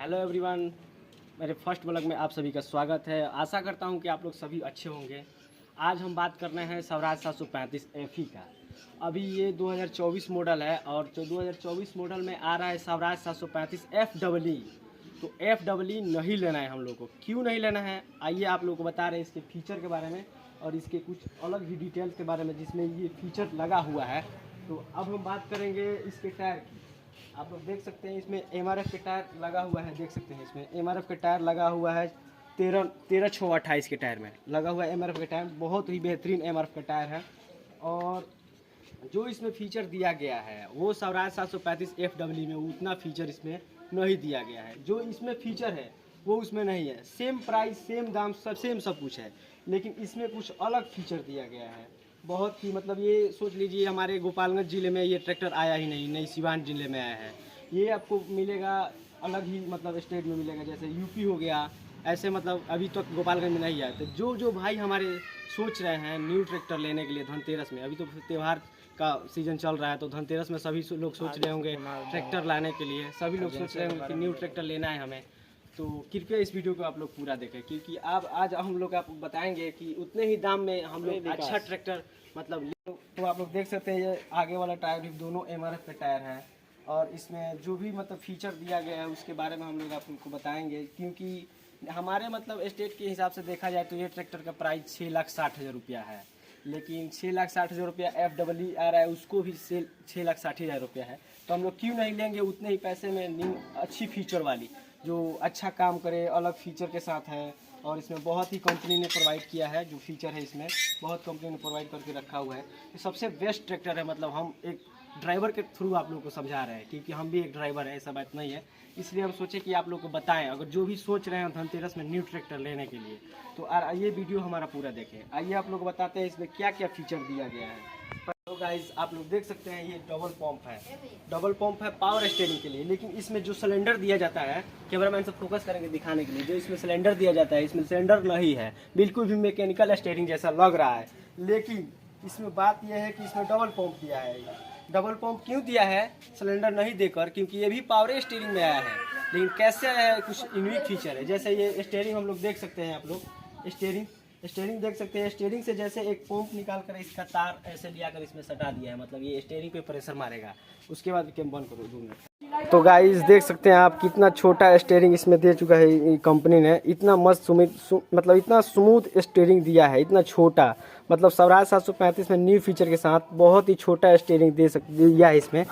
Hello everyone, मेरे first blog में आप सभी का स्वागत है। आशा करता हूं कि आप लोग सभी अच्छे होंगे। आज हम बात कर रहे हैं स्वराज 735 FE का। अभी ये 2024 मॉडल है और जो 2024 मॉडल में आ रहा है स्वराज 735 FEE। तो FEE नहीं लेना है हम लोग को। क्यों नहीं लेना है, आइए आप लोग को बता रहे हैं इसके फीचर के बारे में और इसके कुछ अलग ही डिटेल्स के बारे में जिसमें ये फीचर लगा हुआ है। तो अब हम बात करेंगे इसके टायर की। आप लोग देख सकते हैं इसमें MRF के टायर लगा हुआ है। देख सकते हैं इसमें MRF के टायर लगा हुआ है। 13/6/28 के टायर में लगा हुआ है MRF के टायर। बहुत ही बेहतरीन MRF का टायर है। और जो इसमें फीचर दिया गया है वो स्वराज 735 FEE में उतना फीचर इसमें नहीं दिया गया है। जो इसमें फीचर है वो उसमें नहीं है। सेम प्राइस, सेम दाम, सब कुछ है, लेकिन इसमें कुछ अलग फीचर दिया गया है। बहुत ही मतलब ये सोच लीजिए हमारे गोपालगंज ज़िले में ये ट्रैक्टर आया ही नहीं सिवान ज़िले में आया है। ये आपको मिलेगा अलग ही मतलब स्टेट में मिलेगा, जैसे यूपी हो गया। ऐसे मतलब अभी तक गोपालगंज में नहीं आया। तो जो भाई हमारे सोच रहे हैं न्यू ट्रैक्टर लेने के लिए धनतेरस में, अभी तो त्यौहार का सीज़न चल रहा है, तो धनतेरस में सभी लोग सोच रहे होंगे ट्रैक्टर लाने के लिए। सभी लोग सोच रहे होंगे कि न्यू ट्रैक्टर लेना है हमें। तो कृपया इस वीडियो को आप लोग पूरा देखें, क्योंकि आज हम लोग आपको बताएंगे कि उतने ही दाम में हम लोग अच्छा ट्रैक्टर मतलब। तो आप लोग देख सकते हैं ये आगे वाला टायर भी दोनों MRF के टायर हैं। और इसमें जो भी मतलब फीचर दिया गया है उसके बारे में हम लोग आपको बताएंगे, क्योंकि हमारे मतलब स्टेट के हिसाब से देखा जाए तो ये ट्रैक्टर का प्राइस 6,60,000 रुपया है। लेकिन 6,60,000 रुपया FEE आ रहा है, उसको भी 6,60,000 रुपया है। तो हम लोग क्यों नहीं लेंगे उतने ही पैसे में न्यू अच्छी फीचर वाली, जो अच्छा काम करे, अलग फीचर के साथ है। और इसमें बहुत ही कंपनी ने प्रोवाइड किया है। जो फीचर है इसमें बहुत कंपनी ने प्रोवाइड करके रखा हुआ है। ये सबसे बेस्ट ट्रैक्टर है। मतलब हम एक ड्राइवर के थ्रू आप लोगों को समझा रहे हैं, क्योंकि हम भी एक ड्राइवर है, ऐसा बात नहीं है। इसलिए हम सोचे कि आप लोग को बताएं, अगर जो भी सोच रहे हैं धनतेरस में न्यू ट्रैक्टर लेने के लिए, तो ये वीडियो हमारा पूरा देखें। आइए आप लोग को बताते हैं इसमें क्या क्या फीचर दिया गया है। तो गाइस आप लोग देख सकते हैं ये डबल पंप है पावर स्टीयरिंग के लिए। लेकिन इसमें जो सिलेंडर दिया जाता है, कैमरामैन से फोकस करेंगे दिखाने के लिए, जो इसमें सिलेंडर दिया जाता है, इसमें सिलेंडर नहीं है। बिल्कुल भी मैकेनिकल स्टीयरिंग जैसा लग रहा है। लेकिन इसमें बात यह है कि इसमें डबल पंप दिया है। डबल पंप क्यों दिया है सिलेंडर नहीं देकर, क्योंकि ये भी पावर स्टीयरिंग में आया है। लेकिन कैसे है, कुछ यूनिक फीचर है। जैसे ये स्टीयरिंग हम लोग देख सकते हैं, आप लोग स्टीयरिंग देख सकते हैं। स्टीयरिंग से जैसे एक पंप निकाल कर इसका तार ऐसे लिया कर इसमें सटा दिया है। मतलब ये स्टीयरिंग पे प्रेशर मारेगा, उसके बाद कैम बंद करो 2 मिनट। तो गाइस देख सकते हैं आप कितना छोटा स्टीयरिंग इसमें दे चुका है कंपनी ने। इतना मस्त मतलब इतना स्मूथ स्टीयरिंग दिया है, इतना छोटा। मतलब स्वराज 735 में न्यू फीचर के साथ बहुत ही छोटा स्टीयरिंग दिया है इसमें,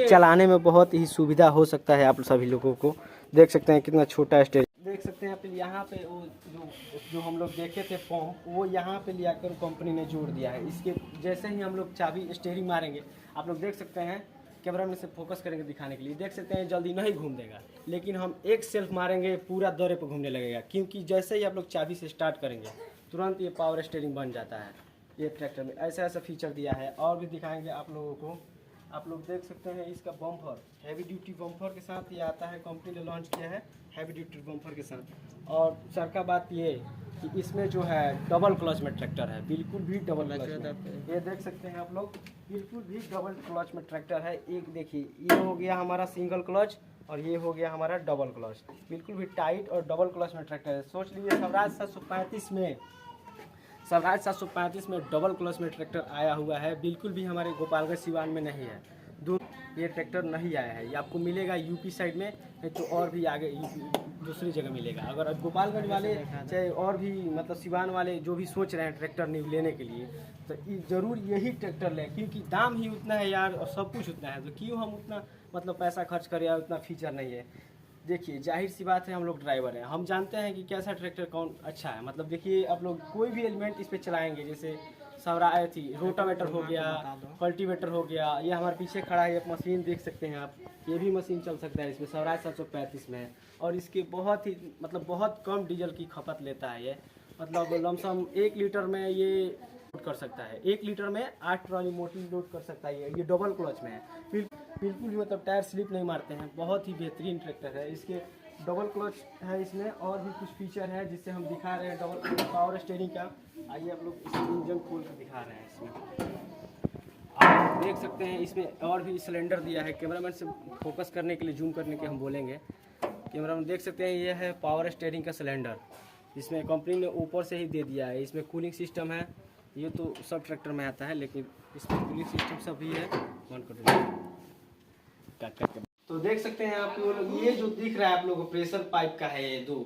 चलाने में बहुत ही सुविधा हो सकता है आप सभी लोगों को। देख सकते हैं कितना छोटा स्टीयरिंग। देख सकते हैं आप यहाँ पे वो जो हम लोग देखे थे पंप, वो यहाँ पे लिया कर कंपनी ने जोड़ दिया है। इसके जैसे ही हम लोग चाबी स्टीयरिंग मारेंगे, आप लोग देख सकते हैं, कैमरा में से फोकस करेंगे दिखाने के लिए, देख सकते हैं जल्दी नहीं घूम देगा। लेकिन हम एक सेल्फ मारेंगे पूरा दौरे पर घूमने लगेगा, क्योंकि जैसे ही आप लोग चाबी से स्टार्ट करेंगे तुरंत ये पावर स्टीयरिंग बन जाता है। ये ट्रैक्टर में ऐसा ऐसा फीचर दिया है। और भी दिखाएंगे आप लोगों को। आप लोग देख सकते हैं इसका बम्पर हैवी ड्यूटी बम्पर के साथ ये आता है। कंपनी ने लॉन्च किया है हैवी ड्यूटी बम्पर के साथ। और सर का बात ये कि इसमें जो है डबल क्लच में ट्रैक्टर है, बिल्कुल भी डबल क्लच में। ये देख सकते हैं आप लोग, बिल्कुल भी डबल क्लच में ट्रैक्टर है। एक देखिए, ये हो गया हमारा सिंगल क्लच और ये हो गया हमारा डबल क्लच। बिल्कुल भी टाइट और डबल क्लच में ट्रैक्टर है। सोच लीजिए स्वराज 735 में डबल क्लच में ट्रैक्टर आया हुआ है। बिल्कुल भी हमारे गोपालगंज सिवान में नहीं है। ये ट्रैक्टर नहीं आया है। ये आपको मिलेगा यूपी साइड में, नहीं तो और भी आगे दूसरी जगह मिलेगा। अगर गोपालगंज वाले चाहे और भी मतलब सिवान वाले जो भी सोच रहे हैं ट्रैक्टर न्यू लेने के लिए, तो ज़रूर यही ट्रैक्टर लें, क्योंकि दाम ही उतना है यार और सब कुछ उतना है। तो क्यों हम उतना मतलब पैसा खर्च करें यार, उतना फीचर नहीं है। देखिए जाहिर सी बात है, हम लोग ड्राइवर हैं, हम जानते हैं कि कैसा ट्रैक्टर कौन अच्छा है। मतलब देखिए आप लोग कोई भी एलिमेंट इस पर चलाएँगे, जैसे सवरा थी रोटावेटर हो गया, कल्टीवेटर हो गया। ये हमारे पीछे खड़ा है एक मशीन, देख सकते हैं आप, ये भी मशीन चल सकता है इसमें स्वराज 735 में। और इसके बहुत ही मतलब बहुत कम डीजल की खपत लेता है ये। मतलब लमसम 1 लीटर में ये लोड कर सकता है। 1 लीटर में 8 ट्रॉली मोटी लोड कर सकता है। ये डबल क्लच में है। बिल्कुल भी मतलब टायर स्लिप नहीं मारते हैं। बहुत ही बेहतरीन ट्रैक्टर है। इसके डबल क्लच है इसमें, और भी कुछ फीचर है जिससे हम दिखा रहे हैं। डबल पावर स्टीयरिंग का आइए आप लोग इस इंजन खोल कर दिखा रहे हैं। इसमें आप देख सकते हैं इसमें और भी सिलेंडर दिया है। कैमरामैन से फोकस करने के लिए, जूम करने के हम बोलेंगे, कैमरा में देख सकते हैं, ये है पावर स्टीयरिंग का सिलेंडर, जिसमें कंपनी ने ऊपर से ही दे दिया है। इसमें कूलिंग सिस्टम है, ये तो सब ट्रैक्टर में आता है, लेकिन इसमें कूलिंग सिस्टम सब भी है। तो देख सकते हैं आप लोग, ये जो दिख रहा है आप लोगों को प्रेशर पाइप का है ये दो,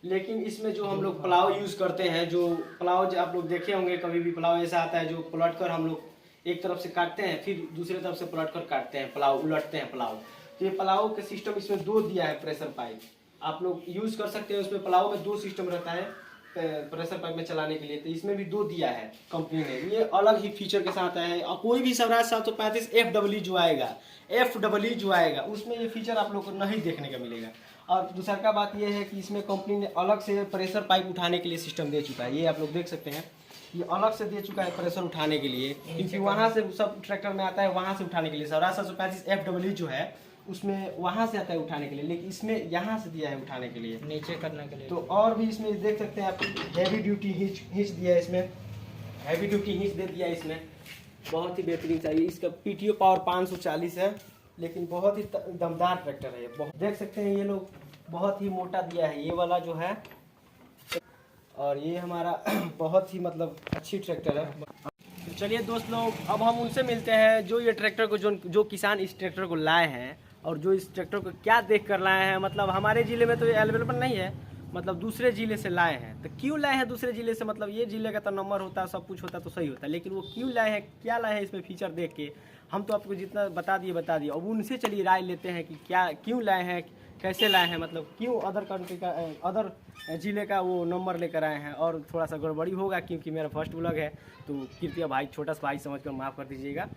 लेकिन इसमें जो हम लोग प्लाव यूज करते हैं, जो प्लाव जो आप लोग देखे होंगे, कभी भी प्लाव ऐसा आता है जो पलट कर हम लोग एक तरफ से काटते हैं, फिर दूसरी तरफ से पलट कर काटते हैं, प्लाव उलटते हैं प्लाव। तो ये प्लाव का सिस्टम इसमें दो दिया है प्रेशर पाइप, आप लोग यूज कर सकते हैं। उसमें प्लाव में दो सिस्टम रहता है प्रेशर पाइप में चलाने के लिए, तो इसमें भी दो दिया है कंपनी ने। ये अलग ही फीचर के साथ है। और कोई भी स्वराज 735 FW जो आएगा उसमें ये फीचर आप लोग को नहीं देखने का मिलेगा। और दूसरा का बात ये है कि इसमें कंपनी ने अलग से प्रेशर पाइप उठाने के लिए सिस्टम दे चुका है। ये आप लोग देख सकते हैं, ये अलग से दे चुका है प्रेशर उठाने के लिए, क्योंकि वहाँ से सब ट्रैक्टर में आता है, वहाँ से उठाने के लिए। स्वराज 735 FW जो है उसमें वहाँ से आता है उठाने के लिए, लेकिन इसमें यहाँ से दिया है उठाने के लिए, नीचे करने के लिए। तो और भी इसमें देख सकते हैं आप, हैवी ड्यूटी हिंच दिया है इसमें, हैवी ड्यूटी हिंच दे दिया है इसमें, बहुत ही बेहतरीन चाहिए। इसका PTO पावर 540 है, लेकिन बहुत ही दमदार ट्रैक्टर है। बहुत देख सकते हैं, ये लोग बहुत ही मोटा दिया है ये वाला जो है, और ये हमारा बहुत ही मतलब अच्छी ट्रैक्टर है। तो चलिए दोस्त लोग, अब हम उनसे मिलते हैं जो ये ट्रैक्टर को जो किसान इस ट्रैक्टर को लाए हैं, और जो इस ट्रैक्टर को क्या देख कर लाए हैं। मतलब हमारे ज़िले में तो ये अवेलेबल नहीं है, मतलब दूसरे ज़िले से लाए हैं। तो क्यों लाए हैं दूसरे ज़िले से, मतलब ये ज़िले का तो नंबर होता है, सब कुछ होता तो सही होता, लेकिन वो क्यों लाए हैं, क्या लाए हैं इसमें फीचर देख के। हम तो आपको जितना बता दिए। अब उनसे चलिए राय लेते हैं कि क्या क्यों लाए हैं, कैसे लाए हैं, मतलब क्यों अदर कंट्री का अदर ज़िले का वो नंबर लेकर आए हैं। और थोड़ा सा गड़बड़ी होगा क्योंकि मेरा फर्स्ट व्लॉग है, तो कृपया भाई, छोटा सा भाई समझ कर माफ़ कर दीजिएगा।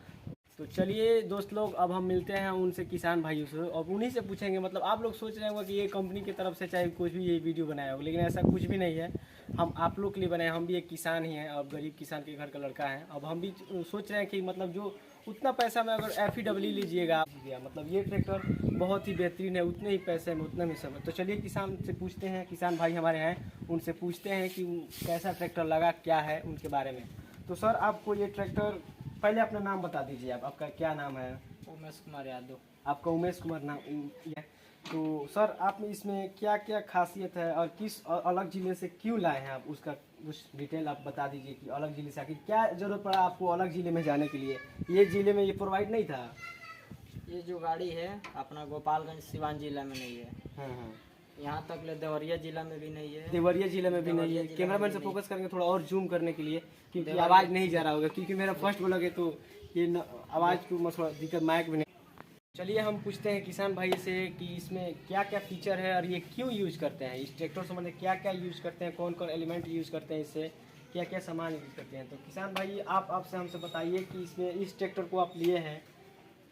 तो चलिए दोस्त लोग, अब हम मिलते हैं उनसे, किसान भाइयों से, और उन्हीं से पूछेंगे। मतलब आप लोग सोच रहे होंगे कि ये कंपनी की तरफ से चाहे कुछ भी ये वीडियो बनाया होगा, लेकिन ऐसा कुछ भी नहीं है। हम आप लोग के लिए बनाए, हम भी एक किसान ही हैं और गरीब किसान के घर का लड़का है। अब हम भी सोच रहे हैं कि मतलब जो उतना पैसा में अगर FEW लीजिएगा, मतलब ये ट्रैक्टर बहुत ही बेहतरीन है, उतने ही पैसे में उतना ही सब। तो चलिए किसान से पूछते हैं, किसान भाई हमारे हैं, उनसे पूछते हैं कि कैसा ट्रैक्टर लगा, क्या है उनके बारे में। तो सर, आपको ये ट्रैक्टर, पहले अपना नाम बता दीजिए। आपका क्या नाम है? उमेश कुमार यादव। आपका उमेश कुमार नाम है। तो सर, आप इसमें क्या क्या खासियत है और किस अलग ज़िले से क्यों लाए हैं आप, उसका कुछ डिटेल आप बता दीजिए कि अलग ज़िले से आखिर क्या ज़रूरत पड़ा आपको अलग ज़िले में जाने के लिए। ये ज़िले में ये प्रोवाइड नहीं था। ये जो गाड़ी है अपना गोपालगंज सिवान जिला में नहीं है। हाँ। यहाँ तक ले देवरिया जिला में भी नहीं है। देवरिया जिले में भी नहीं है। कैमरामैन से फोकस करेंगे थोड़ा और जूम करने के लिए, क्योंकि आवाज़ नहीं जा रहा होगा, क्योंकि मेरा फर्स्ट व्लॉग है, तो ये आवाज़ को थोड़ा दिक्कत, माइक में नहीं। चलिए हम पूछते हैं किसान भाई से कि इसमें क्या क्या फीचर है और ये क्यों यूज़ करते हैं, इस ट्रैक्टर से मतलब क्या क्या यूज़ करते हैं, कौन कौन एलिमेंट यूज़ करते हैं, इससे क्या क्या सामान यूज़ करते हैं। तो किसान भाई, आपसे हमसे बताइए कि इसमें इस ट्रैक्टर को आप लिए हैं,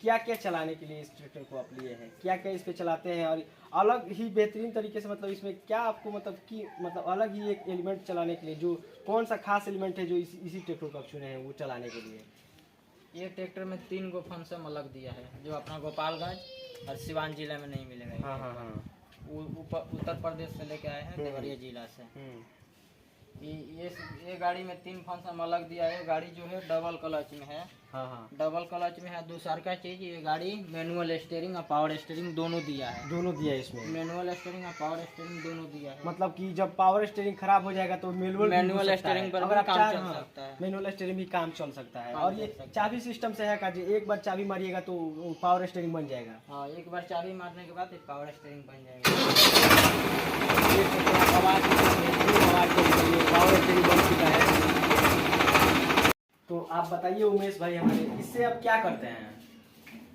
क्या क्या चलाने के लिए इस ट्रैक्टर को आप लिए हैं, क्या क्या इस पर चलाते हैं, और अलग ही बेहतरीन तरीके से, मतलब इसमें क्या आपको मतलब अलग ही एक एलिमेंट चलाने के लिए, जो कौन सा खास एलिमेंट है जो इसी ट्रैक्टर को आप चुने हैं वो चलाने के लिए। ये ट्रैक्टर में 3 गो फंक्शन अलग दिया है, जो अपना गोपालगंज और सिवान जिला में नहीं मिलेगा। हाँ। उत्तर प्रदेश से लेके आए हैं, देवरिया जिला से। ये गाड़ी में 3 फंक्शन अलग दिया है। गाड़ी जो है डबल क्लच में है। हाँ। डबल क्लच में है। दूसरा का चीज, ये गाड़ी मैनुअल स्टीयरिंग और पावर स्टीयरिंग दोनों दिया है। दोनों दिया है इसमें, मैनुअल स्टीयरिंग और पावर स्टीयरिंग दोनों दिया है। मतलब कि जब पावर स्टीयरिंग खराब हो जाएगा तो मैनुअल स्टीयरिंग पर अगर काम चल सकता है। मैनुअल स्टीयरिंग भी काम चल सकता है। और ये चाबी सिस्टम से है का, एक बार चाबी मारिएगा तो पावर स्टीयरिंग बन जाएगा। हाँ, एक बार चाबी मारने के बाद पावर स्टीयरिंग बन जाएगा। पावर स्टीयरिंग बन चुका है। तो आप बताइए उमेश भाई हमारे, इससे आप क्या करते हैं?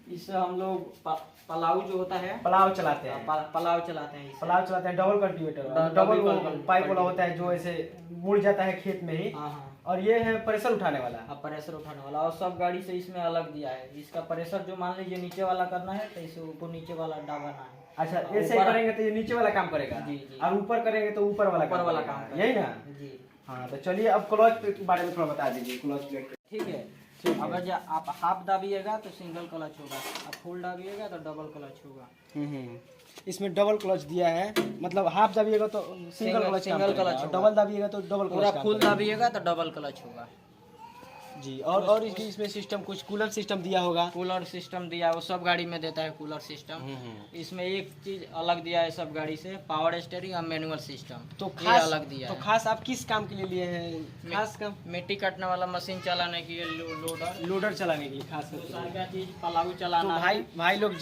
इससे हम लोग पलाव जो होता है, पलाव चलाते हैं। पलाव चलाते हैं। पलाव चलाते हैं, डबल कल्टीवेटर, डबल पाइप वाला होता है जो ऐसे मुड़ जाता है खेत में ही। हाँ। और ये है प्रेशर उठाने वाला। प्रेशर उठाने वाला, और सब गाड़ी से इसमें अलग दिया है। इसका प्रेशर जो मान लीजिए नीचे वाला करना है तो इसे ऊपर नीचे वाला दाबना है। अच्छा, ऐसे करेंगे तो ये नीचे वाला काम करेगा। जी। और ऊपर करेंगे तो ऊपर वाला काम करेगा। यही ना जी। हाँ, तो चलिए अब क्लच प्लेट के बारे में थोड़ा बता दीजिए। क्लच प्लेट ठीक है। अगर जो आप हाफ दाबिएगा तो सिंगल क्लच होगा, आप फुल दाबिएगा तो डबल क्लच होगा। इसमें डबल क्लच दिया है, मतलब हाफ दाबिएगा तो सिंगल क्लच, डबल दाबिएगा तो डबल पूरा फुल दाबिएगा तो डबल क्लच होगा। जी। और इसमें सिस्टम कुछ कूलर सिस्टम दिया होगा। कूलर सिस्टम दिया है, वो सब गाड़ी में देता है कूलर सिस्टम। इसमें एक चीज अलग दिया है सब गाड़ी से, पावर स्टीयरिंग और मैनुअल सिस्टम, तो ये खास अलग दिया तो है। खास आप किस काम के लिए लिए हैं? खास काम मिट्टी काटने वाला मशीन चलाने के लिए लोडर, लोडर चलाने के लिए खास तो करके। सारा चीज पलाऊ तो चलाना है। भाई लोग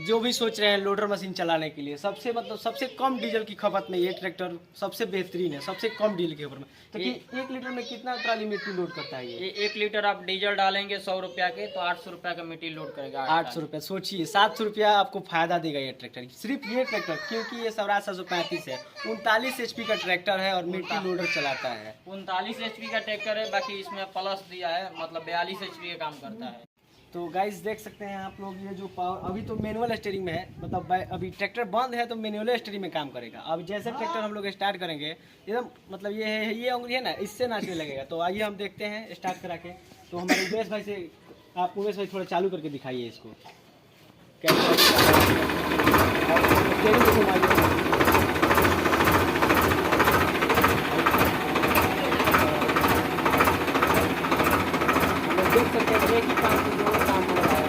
जो भी सोच रहे हैं लोडर मशीन चलाने के लिए, सबसे कम डीजल की खपत में ये ट्रैक्टर सबसे बेहतरीन है, सबसे कम डीजल के ऊपर में। तो कि 1 लीटर में कितना ट्राली मिट्टी लोड करता है ये? 1 लीटर आप डीजल डालेंगे 100 रुपया के, तो 800 रुपया का मिट्टी लोड करेगा। 800 रुपया। सोचिए 700 रुपया आपको फायदा देगा ये ट्रैक्टर, सिर्फ ये ट्रैक्टर, क्योंकि ये स्वराज 735 है, 39 HP का ट्रैक्टर है और मिट्टी लोडर चलाता है। 39 HP का ट्रैक्टर है, बाकी इसमें प्लस दिया है, मतलब 42 HP का काम करता है। तो गाइस देख सकते हैं आप लोग, ये जो पावर अभी तो मैनुअल स्टीयरिंग में है, मतलब अभी ट्रैक्टर बंद है तो मैनुअल स्टीयरिंग में काम करेगा। अब जैसे ट्रैक्टर हम लोग स्टार्ट करेंगे एकदम, मतलब ये उंगली है ना, इससे नाचने लगेगा। तो आइए हम देखते हैं स्टार्ट करा के। तो हमारे उमेश भाई से, आप उमेश भाई थोड़ा चालू करके दिखाइए इसको कैसे स्टीयरिंग को घुमाइए। देख सकते हैं एक ही काम से दोनों काम हो रहा है।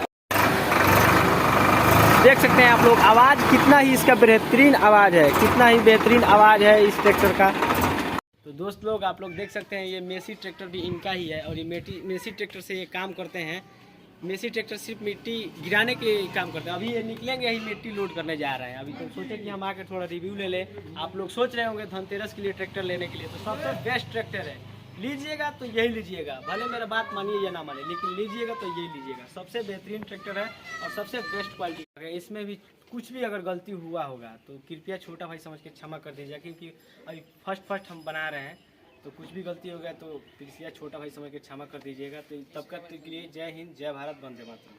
देख सकते हैं आप लोग आवाज़ कितना ही इसका बेहतरीन आवाज़ है, कितना ही बेहतरीन आवाज़ है इस ट्रैक्टर का। तो दोस्त लोग आप लोग देख सकते हैं ये मेसी ट्रैक्टर भी इनका ही है और ये मेसी ट्रैक्टर से ये काम करते हैं। मेसी ट्रैक्टर सिर्फ मिट्टी गिराने के लिए काम करते हैं। अभी ये निकलेंगे ही मिट्टी लोड करने जा रहे हैं। अभी तो सोचे कि हम आके थोड़ा रिव्यू ले लें। आप लोग सोच रहे होंगे धनतेरस के लिए ट्रैक्टर लेने के लिए, तो सबसे बेस्ट ट्रैक्टर है, लीजिएगा तो यही लीजिएगा। भले मेरा बात मानिए या ना मानिए, लेकिन लीजिएगा तो यही लीजिएगा। सबसे बेहतरीन ट्रैक्टर है और सबसे बेस्ट क्वालिटी है। इसमें भी कुछ भी अगर गलती हुआ होगा तो कृपया छोटा भाई समझ के क्षमा कर दीजिएगा, क्योंकि अभी फर्स्ट हम बना रहे हैं। तो कुछ भी गलती हो गया तो कृपया छोटा भाई समझ के क्षमा कर दीजिएगा। तो तब तक के लिए जय हिंद, जय भारत, वंदे मातरम।